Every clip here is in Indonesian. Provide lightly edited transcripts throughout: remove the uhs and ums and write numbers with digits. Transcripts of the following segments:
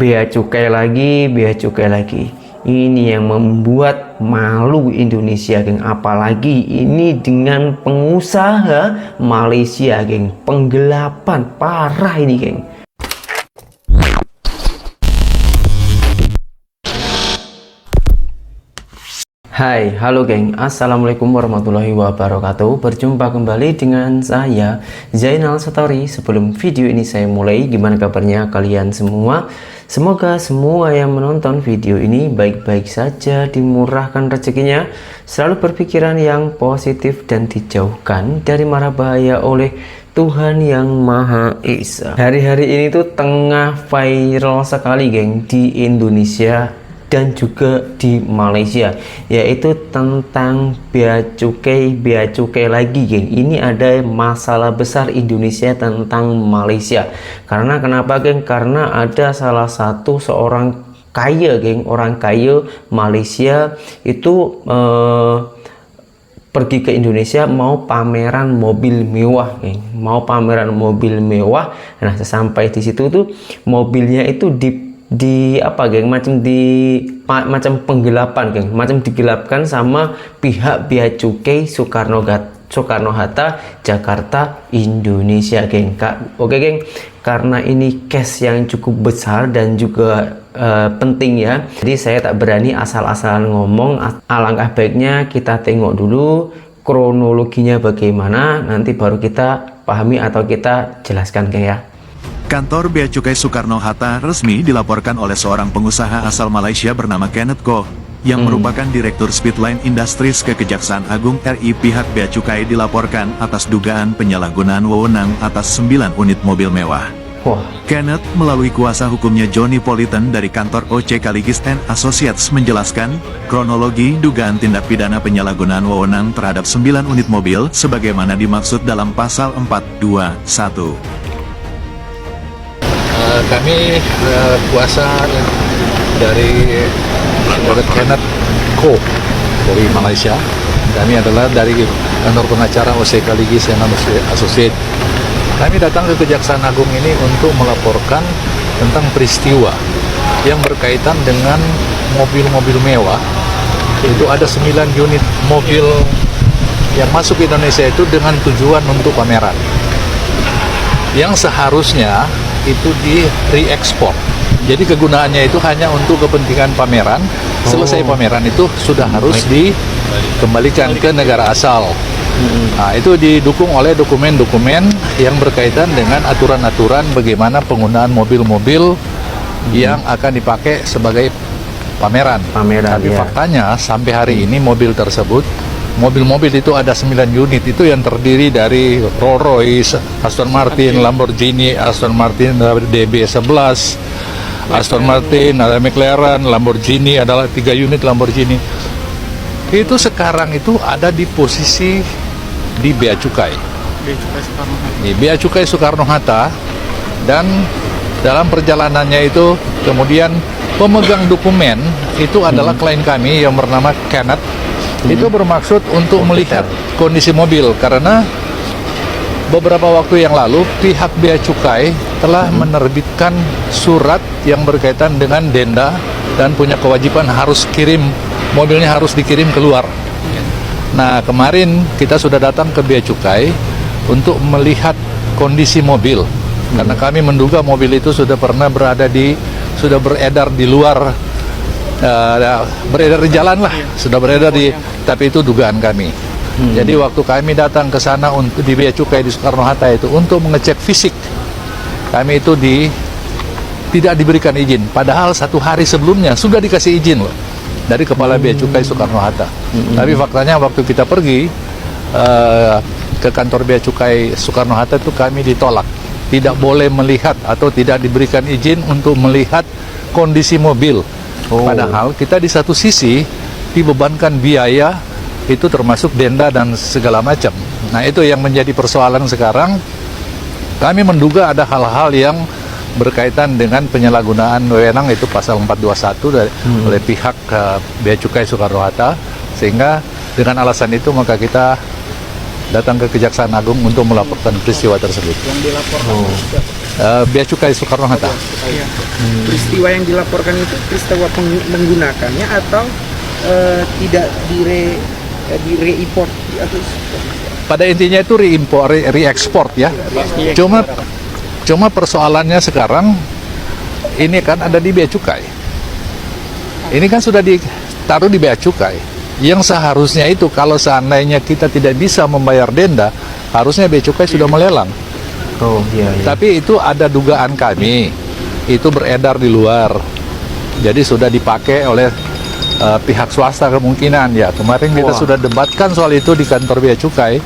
Bea cukai lagi, bea cukai lagi. Ini yang membuat malu Indonesia, geng. Apalagi ini dengan pengusaha Malaysia, geng. Penggelapan parah ini, geng. Hai, halo geng. Assalamualaikum warahmatullahi wabarakatuh. Berjumpa kembali dengan saya Zainal Satori. Sebelum video ini saya mulai, gimana kabarnya kalian semua? Semoga semua yang menonton video ini baik-baik saja, dimurahkan rezekinya, selalu berpikiran yang positif dan dijauhkan dari mara bahaya oleh Tuhan Yang Maha Esa. Hari-hari ini tuh tengah viral sekali, geng, di Indonesia dan juga di Malaysia, yaitu tentang bea cukai lagi, geng. Ini ada masalah besar Indonesia tentang Malaysia. Karena kenapa, geng? Karena ada salah satu seorang kaya, geng, orang kaya Malaysia itu pergi ke Indonesia mau pameran mobil mewah, geng. Mau pameran mobil mewah. Nah, sesampai di situ tuh mobilnya itu apa, geng, macam penggelapan, geng, macam digelapkan sama pihak bea cukai Soekarno-Hatta Jakarta Indonesia, geng. Oke, geng, karena ini case yang cukup besar dan juga penting ya, jadi saya tak berani asal-asalan ngomong. Alangkah baiknya kita tengok dulu kronologinya bagaimana, nanti baru kita pahami atau kita jelaskan, geng, ya. Kantor Bea Cukai Soekarno-Hatta resmi dilaporkan oleh seorang pengusaha asal Malaysia bernama Kenneth Koh, yang merupakan Direktur Speedline Industries ke Kejaksaan Agung RI. Pihak Bea Cukai dilaporkan atas dugaan penyalahgunaan wewenang atas 9 unit mobil mewah. Kenneth melalui kuasa hukumnya Johnny Politan dari kantor OC Kaligis & Associates menjelaskan kronologi dugaan tindak pidana penyalahgunaan wewenang terhadap 9 unit mobil sebagaimana dimaksud dalam pasal 421. Kami kuasa dari saudara Kenneth Koh dari Malaysia. Kami adalah dari kantor pengacara OC Kaligis & Associates. Kami datang ke Kejaksaan Agung ini untuk melaporkan tentang peristiwa yang berkaitan dengan mobil-mobil mewah. Itu ada 9 unit mobil yang masuk ke Indonesia itu dengan tujuan untuk pameran, yang seharusnya itu di re-export. Jadi kegunaannya itu hanya untuk kepentingan pameran. Selesai pameran itu sudah harus dikembalikan ke negara asal. Nah, itu didukung oleh dokumen-dokumen yang berkaitan dengan aturan-aturan bagaimana penggunaan mobil-mobil yang akan dipakai sebagai pameran. Tapi faktanya sampai hari ini mobil itu ada 9 unit, itu yang terdiri dari Rolls Royce, Aston Martin, Lamborghini, Aston Martin DB11, Aston Martin, ada McLaren, Lamborghini, adalah 3 unit Lamborghini. Itu sekarang itu ada di posisi di Bea Cukai. Di Bea Cukai Soekarno-Hatta, dan dalam perjalanannya itu kemudian pemegang dokumen itu adalah klien kami yang bernama Kenneth. Itu bermaksud untuk melihat kondisi mobil, karena beberapa waktu yang lalu pihak Bea Cukai telah menerbitkan surat yang berkaitan dengan denda dan punya kewajiban harus mobilnya harus dikirim keluar. Nah, kemarin kita sudah datang ke Bea Cukai untuk melihat kondisi mobil, karena kami menduga mobil itu sudah pernah beredar di luar, beredar di jalan lah, sudah beredar tapi itu dugaan kami. Jadi waktu kami datang ke sana untuk di Bea Cukai di Soekarno-Hatta itu untuk mengecek fisik, kami itu tidak diberikan izin, padahal 1 hari sebelumnya sudah dikasih izin loh dari Kepala Bea Cukai Soekarno-Hatta. Tapi faktanya waktu kita pergi ke kantor Bea Cukai Soekarno-Hatta itu kami ditolak, tidak boleh melihat atau tidak diberikan izin untuk melihat kondisi mobil. Padahal kita di satu sisi dibebankan biaya, itu termasuk denda dan segala macam. Nah, itu yang menjadi persoalan sekarang. Kami menduga ada hal-hal yang berkaitan dengan penyalahgunaan wewenang, itu pasal 421 oleh pihak Bea Cukai Soekarno-Hatta, sehingga dengan alasan itu maka kita datang ke Kejaksaan Agung untuk melaporkan peristiwa tersebut. Yang dilaporkan Bea Cukai Soekarno-Hatta. Iya. Peristiwa yang dilaporkan itu peristiwa menggunakannya atau tidak re-import atau Pada intinya itu re-import, re-ekspor ya. Iya. Cuma persoalannya sekarang ini kan ada di Bea Cukai. Ini kan sudah ditaruh di Bea Cukai. Yang seharusnya itu kalau seandainya kita tidak bisa membayar denda, harusnya Bea Cukai sudah melelang. Oh iya, iya. Tapi itu ada dugaan kami, itu beredar di luar. Jadi sudah dipakai oleh pihak swasta kemungkinan ya. Kemarin kita sudah debatkan soal itu di kantor Bea Cukai.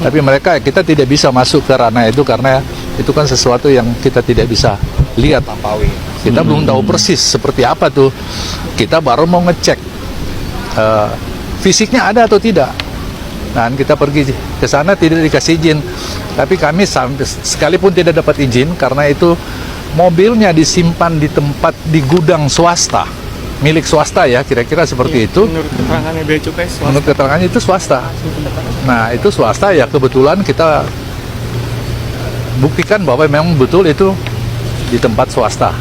Tapi kita tidak bisa masuk ke ranah itu karena itu kan sesuatu yang kita tidak bisa lihat. Kita belum tahu persis seperti apa tuh. Kita baru mau ngecek fisiknya ada atau tidak. Nah, kita pergi ke sana tidak dikasih izin. Tapi kami sekalipun tidak dapat izin karena itu mobilnya disimpan di tempat di gudang swasta, milik swasta ya, kira-kira seperti itu. Menurut keterangannya Bea Cukai swasta. Menurut keterangannya itu swasta. Nah, itu swasta ya, kebetulan kita buktikan bahwa memang betul itu di tempat swasta.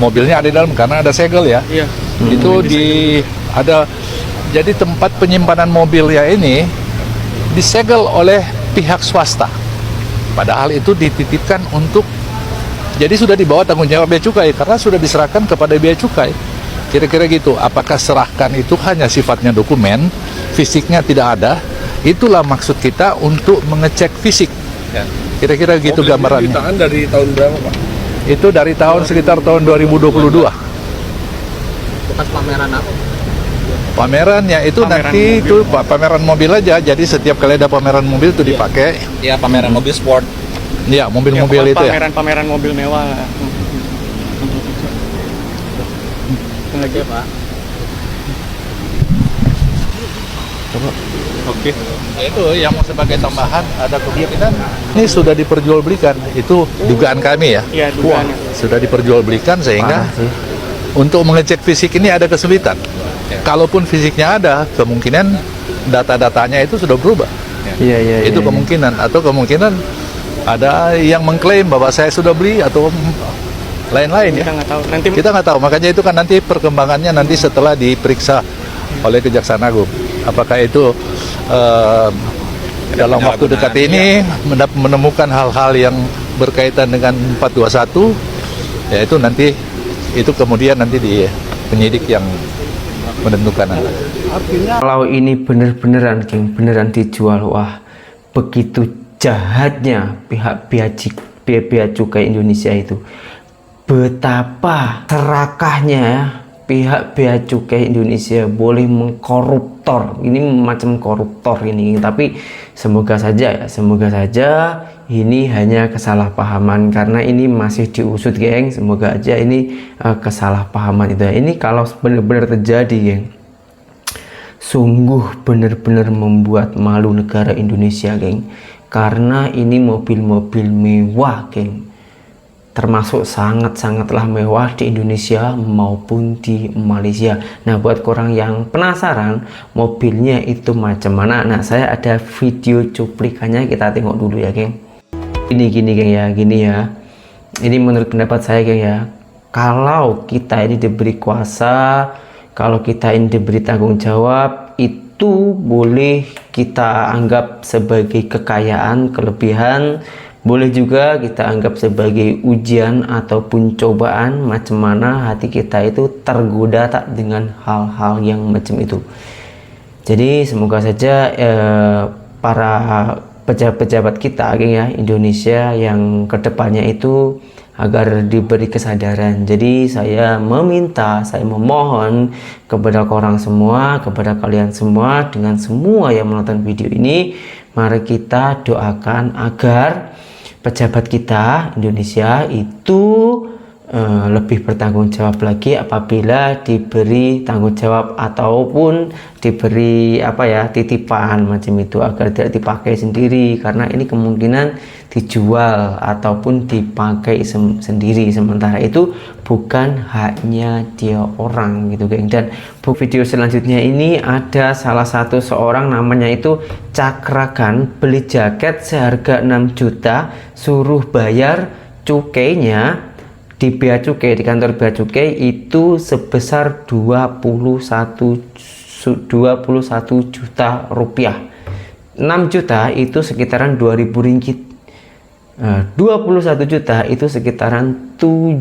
Mobilnya ada di dalam karena ada segel ya. Iya. Itu jadi tempat penyimpanan mobil ya ini disegel oleh pihak swasta. Padahal itu dititipkan untuk, jadi sudah dibawa tanggung jawab Bea Cukai karena sudah diserahkan kepada Bea Cukai. Kira-kira gitu. Apakah serahkan itu hanya sifatnya dokumen, fisiknya tidak ada? Itulah maksud kita untuk mengecek fisik. Ya. Kira-kira gitu gambarannya. Ditahan dari tahun berapa, Pak? Itu dari sekitar tahun 2022. Bekas pameran apa? Pamerannya itu nanti itu pameran mobil aja. Jadi setiap kali ada pameran mobil itu dipakai. Iya, pameran mobil sport. Iya, mobil-mobil itu ya. Pameran mobil mewah. Lagi ya, Pak. Oke. Nah, itu yang sebagai tambahan ada kemungkinan ini sudah diperjualbelikan. Itu dugaan kami ya. Iya, dugaannya. Sudah diperjualbelikan sehingga Parah sih. untuk mengecek fisik ini ada kesulitan. Kalaupun fisiknya ada, kemungkinan data-datanya itu sudah berubah. Iya, iya, Itu iya. kemungkinan, atau kemungkinan ada yang mengklaim bahwa saya sudah beli atau lain-lain ya. Kita nggak tahu. Nanti Kita nggak tahu, makanya itu kan nanti perkembangannya nanti setelah diperiksa oleh Kejaksaan Agung. Apakah itu dalam waktu dekat ini menemukan hal-hal yang berkaitan dengan 421, ya itu nanti, itu kemudian nanti di penyidik yang menentukan. Kalau ini bener-beneran, geng, beneran dijual, wah, begitu jahatnya pihak Bea Cukai Indonesia itu. Betapa serakahnya ya, pihak Bea Cukai Indonesia boleh mengkoruptor. Ini macam koruptor ini, tapi semoga saja ini hanya kesalahpahaman karena ini masih diusut, geng. Semoga aja ini kesalahpahaman itu. Ini kalau benar-benar terjadi, geng, sungguh benar-benar membuat malu negara Indonesia, geng. Karena ini mobil-mobil mewah, geng. Termasuk sangat-sangatlah mewah di Indonesia maupun di Malaysia. Nah, buat orang yang penasaran mobilnya itu macam mana, nah saya ada video cuplikannya, kita tengok dulu ya, geng. Gini geng ya, gini ya. Ini menurut pendapat saya, geng ya. Kalau kita ini diberi kuasa, kalau kita ini diberi tanggung jawab, itu boleh kita anggap sebagai kekayaan, kelebihan. Boleh juga kita anggap sebagai ujian ataupun cobaan macam mana hati kita itu tergoda tak dengan hal-hal yang macam itu. Jadi semoga saja para pejabat-pejabat kita, geng ya, Indonesia yang kedepannya itu agar diberi kesadaran. Jadi saya meminta, saya memohon kepada korang semua, kepada kalian semua, dengan semua yang menonton video ini, mari kita doakan agar pejabat kita Indonesia itu lebih bertanggung jawab lagi apabila diberi tanggung jawab ataupun diberi titipan macam itu, agar tidak dipakai sendiri, karena ini kemungkinan dijual ataupun dipakai sendiri, sementara itu bukan haknya dia orang gitu, geng. Dan video selanjutnya ini ada salah satu seorang namanya itu Cakrakan, beli jaket seharga 6 juta suruh bayar cukainya di bea cukai, di kantor bea cukai itu sebesar 21 juta rupiah. 6 juta itu sekitaran 2.000 ringgit. 21 juta itu sekitaran 7.000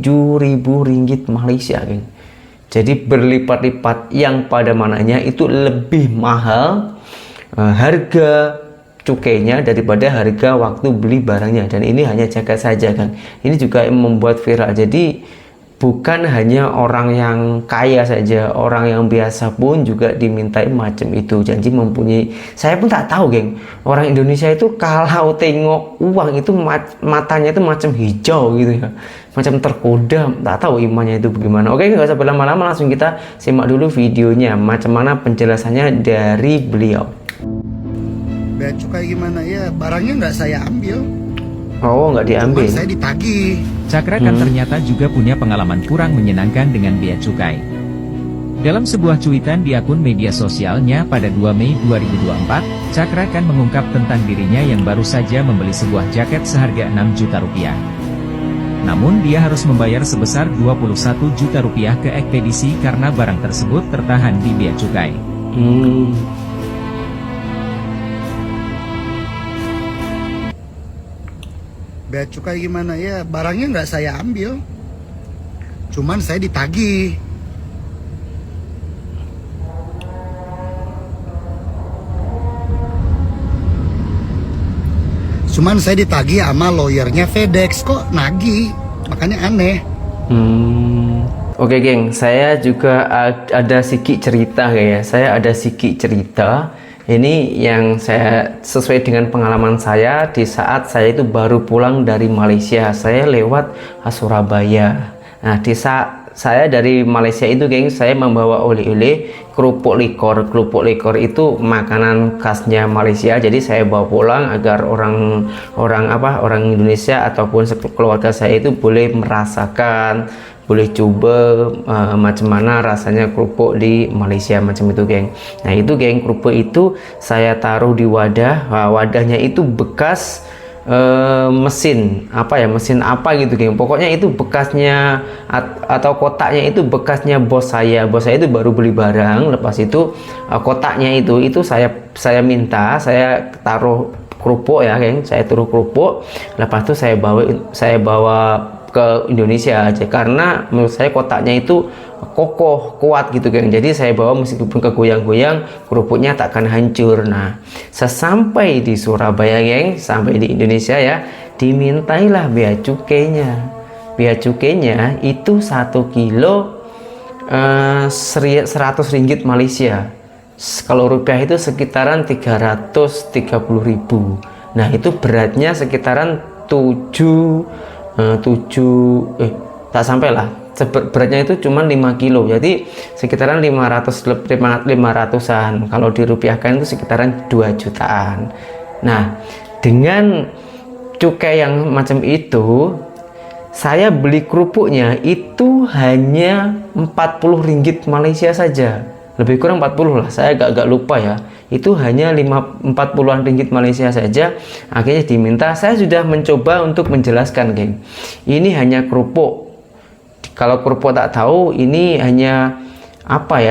ringgit Malaysia, geng. Jadi berlipat-lipat, yang pada mananya itu lebih mahal harga cukainya daripada harga waktu beli barangnya. Dan ini hanya jagat saja, kan. Ini juga membuat viral. Jadi bukan hanya orang yang kaya saja, orang yang biasa pun juga dimintai macam itu. Janji mempunyai, saya pun tak tahu, geng. Orang Indonesia itu kalau tengok uang itu matanya itu macam hijau gitu ya, macam tergoda. Tak tahu imannya itu bagaimana. Oke, nggak usah berlama-lama, langsung kita simak dulu videonya, macam mana penjelasannya dari beliau. Bea cukai gimana ya, barangnya nggak saya ambil, Oh, nggak diambil. saya ditagih. Cakrakan ternyata juga punya pengalaman kurang menyenangkan dengan bea cukai. Dalam sebuah cuitan di akun media sosialnya pada 2 Mei 2024, Cakrakan mengungkap tentang dirinya yang baru saja membeli sebuah jaket seharga 6 juta rupiah. Namun dia harus membayar sebesar 21 juta rupiah ke ekspedisi karena barang tersebut tertahan di bea cukai. Bea cukai gimana ya, barangnya nggak saya ambil, cuman saya ditagih. Sama lawyernya FedEx, kok nagih, makanya aneh. Oke, geng, saya juga ada sedikit cerita, kayak saya ada sedikit cerita. Ini yang saya sesuai dengan pengalaman saya di saat saya itu baru pulang dari Malaysia. Saya lewat Surabaya. Nah, di saat saya dari Malaysia itu, geng, saya membawa oleh-oleh kerupuk likur. Kerupuk likur itu makanan khasnya Malaysia. Jadi saya bawa pulang agar orang Indonesia ataupun keluarga saya itu boleh merasakan, boleh coba macam mana rasanya kerupuk di Malaysia, macam itu, geng. Nah, itu, geng, kerupuk itu saya taruh di wadah. Wadahnya itu bekas mesin apa gitu, geng. Pokoknya itu bekasnya atau kotaknya itu bekasnya bos saya. Bos saya itu baru beli barang, lepas itu kotaknya itu saya minta, saya taruh kerupuk ya, geng. Saya taruh kerupuk, lepas itu saya bawa ke Indonesia aja, karena menurut saya kotaknya itu kokoh, kuat gitu, geng. Jadi saya bawa meskipun kegoyang-goyang, kerupuknya takkan hancur. Nah, sesampai di Surabaya, geng, sampai di Indonesia ya, dimintailah bea cukainya. Bea cukainya itu 1 kilo 100 ringgit Malaysia. Kalau rupiah itu sekitaran 330.000. Nah, itu beratnya sekitaran tak sampai lah, beratnya itu cuma 5 kilo, jadi sekitaran 500-an. Kalau dirupiahkan itu sekitaran 2 jutaan. Nah, dengan cukai yang macam itu, saya beli kerupuknya itu hanya 40 ringgit Malaysia saja, lebih kurang 40 lah, saya agak lupa ya. Itu hanya 40-an ringgit Malaysia saja. Akhirnya diminta, saya sudah mencoba untuk menjelaskan, geng, ini hanya kerupuk. Kalau kerupuk tak tahu, ini hanya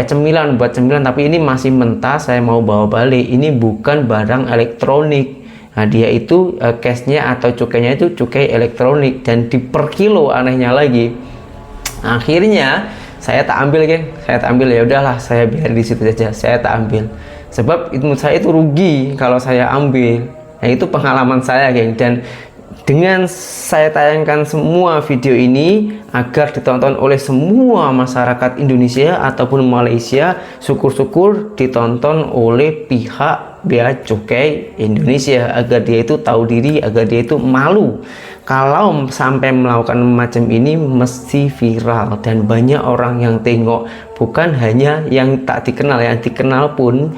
cemilan, buat cemilan, tapi ini masih mentah, saya mau bawa balik, ini bukan barang elektronik. Nah, dia itu cashnya atau cukainya itu cukai elektronik dan di per kilo, anehnya lagi. Akhirnya saya tak ambil, geng. Saya tak ambil, ya udahlah, saya biar di situ saja, saya tak ambil. Sebab itu menurut saya itu rugi kalau saya ambil. Nah, itu pengalaman saya, geng. Dan dengan saya tayangkan semua video ini agar ditonton oleh semua masyarakat Indonesia ataupun Malaysia, syukur-syukur ditonton oleh pihak bea cukai Indonesia, agar dia itu tahu diri, agar dia itu malu. Kalau sampai melakukan macam ini mesti viral dan banyak orang yang tengok, bukan hanya yang tak dikenal, yang dikenal pun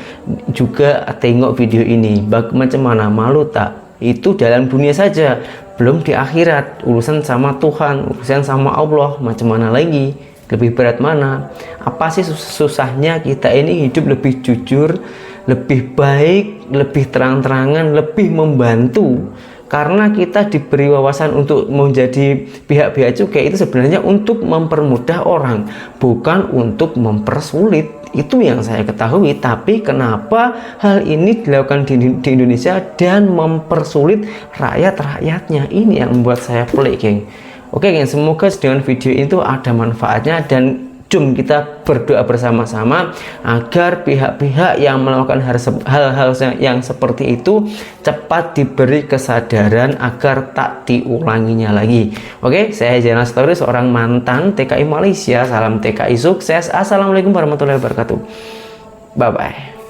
juga tengok video ini. Macam mana, malu tak? Itu dalam dunia saja, belum di akhirat. Urusan sama Tuhan, urusan sama Allah, macam mana lagi? Lebih berat mana? Apa sih susahnya kita ini hidup lebih jujur, lebih baik, lebih terang-terangan, lebih membantu? Karena kita diberi wawasan untuk menjadi pihak bea cukai itu sebenarnya untuk mempermudah orang, bukan untuk mempersulit. Itu yang saya ketahui. Tapi kenapa hal ini dilakukan di Indonesia dan mempersulit rakyat-rakyatnya? Ini yang membuat saya pelik, geng. Oke, geng, semoga dengan video itu ada manfaatnya, dan jom kita berdoa bersama-sama agar pihak-pihak yang melakukan hal-hal yang seperti itu cepat diberi kesadaran agar tak diulanginya lagi. Oke, saya Zainal Satori, seorang mantan TKI Malaysia. Salam TKI sukses. Assalamualaikum warahmatullahi wabarakatuh. Bye bye.